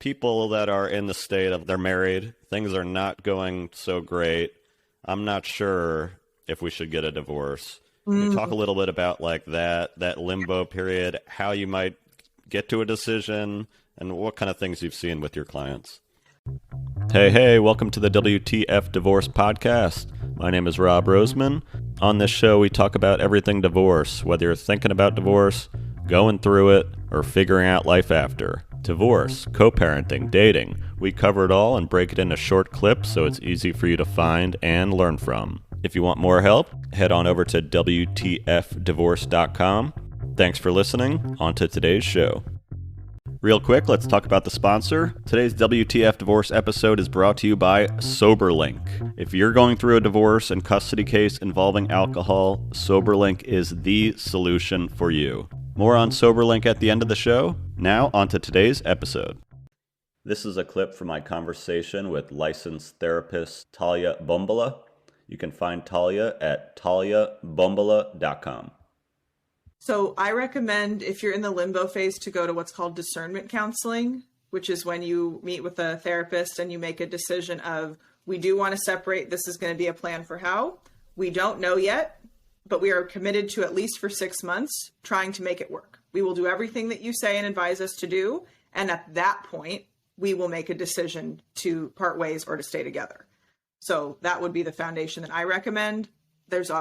people that are in the state of they're married, things are not going so great. I'm not sure if we should get a divorce. Can you talk a little bit about like that limbo period, how you might get to a decision, and what kind of things you've seen with your clients? Hey, welcome to the WTF Divorce Podcast. My name is Rob Roseman. On this show, we talk about everything divorce, whether you're thinking about divorce, going through it, or figuring out life after. Divorce, co-parenting, dating. We cover it all and break it into short clips so it's easy for you to find and learn from. If you want more help, head on over to WTFdivorce.com. Thanks for listening. On to today's show. Real quick, let's talk about the sponsor. Today's WTF Divorce episode is brought to you by Soberlink. If you're going through a divorce and custody case involving alcohol, Soberlink is the solution for you. More on Soberlink at the end of the show. Now, on to today's episode. This is a clip from my conversation with licensed therapist Talia Bombola. You can find Talia at taliabombola.com. So I recommend, if you're in the limbo phase, to go to what's called discernment counseling, which is when you meet with a therapist and you make a decision of, we do want to separate. This is going to be a plan for how. We don't know yet, but we are committed to at least for 6 months trying to make it work. We will do everything that you say and advise us to do. And at that point, we will make a decision to part ways or to stay together. So that would be the foundation that I recommend.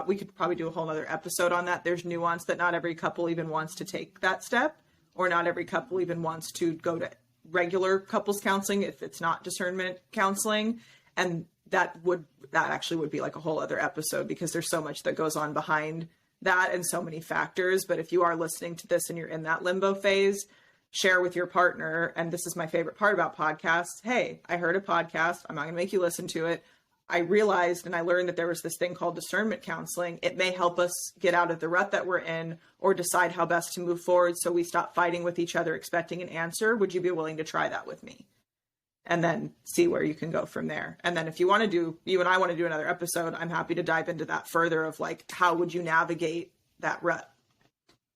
We could probably do a whole other episode on that. There's nuance that not every couple even wants to take that step, or not every couple even wants to go to regular couples counseling if it's not discernment counseling. And that actually would be like a whole other episode, because there's so much that goes on behind that and so many factors. But if you are listening to this and you're in that limbo phase, share with your partner. And this is my favorite part about podcasts. Hey, I heard a podcast. I'm not going to make you listen to it. I realized and I learned that there was this thing called discernment counseling. It may help us get out of the rut that we're in or decide how best to move forward so we stop fighting with each other expecting an answer. Would you be willing to try that with me? And then see where you can go from there. And then if you and I want to do another episode, I'm happy to dive into that further of like, how would you navigate that rut?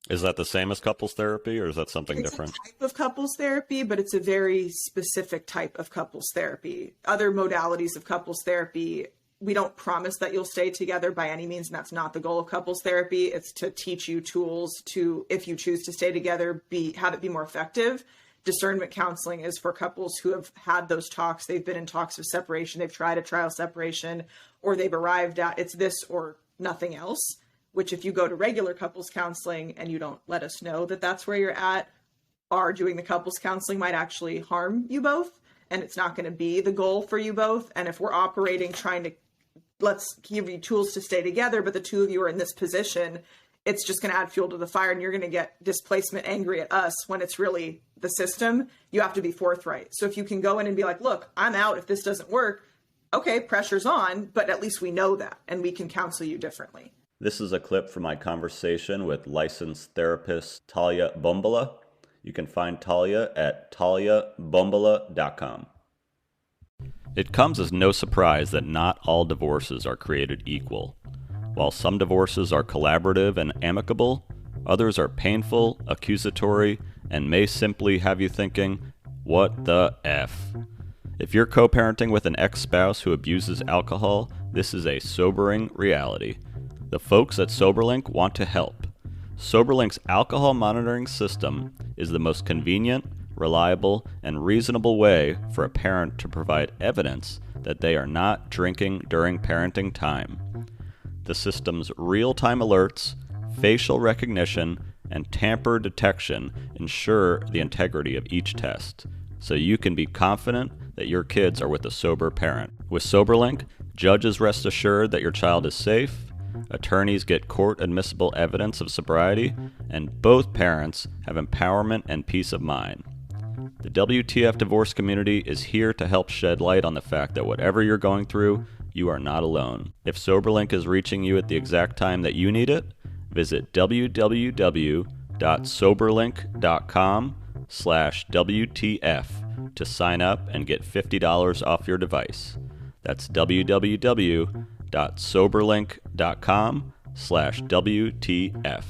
Is that the same as couples therapy, or is that something different? It's a type of couples therapy, but it's a very specific type of couples therapy. Other modalities of couples therapy, we don't promise that you'll stay together by any means, and that's not the goal of couples therapy. It's to teach you tools to, if you choose to stay together, have it be more effective. Discernment counseling is for couples who have had those talks. They've been in talks of separation. They've tried a trial separation, or they've arrived at it's this or nothing else. Which if you go to regular couples counseling and you don't let us know that that's where you're at, or doing the couples counseling might actually harm you both. And it's not going to be the goal for you both. And if we're operating trying to, let's give you tools to stay together, but the two of you are in this position, it's just going to add fuel to the fire and you're going to get displacement angry at us when it's really the system. You have to be forthright. So if you can go in and be like, look, I'm out if this doesn't work. Okay, pressure's on, but at least we know that and we can counsel you differently. This is a clip from my conversation with licensed therapist Talia Bombola. You can find Talia at taliabombola.com. It comes as no surprise that not all divorces are created equal. While some divorces are collaborative and amicable, others are painful, accusatory, and may simply have you thinking, what the F? If you're co-parenting with an ex-spouse who abuses alcohol, this is a sobering reality. The folks at Soberlink want to help. Soberlink's alcohol monitoring system is the most convenient, reliable, and reasonable way for a parent to provide evidence that they are not drinking during parenting time. The system's real-time alerts, facial recognition, and tamper detection ensure the integrity of each test, so you can be confident that your kids are with a sober parent. With Soberlink, judges rest assured that your child is safe, attorneys get court-admissible evidence of sobriety, and both parents have empowerment and peace of mind. The WTF divorce community is here to help shed light on the fact that whatever you're going through, you are not alone. If Soberlink is reaching you at the exact time that you need it, visit www.soberlink.com/WTF to sign up and get $50 off your device. That's www.soberlink.com/WTF.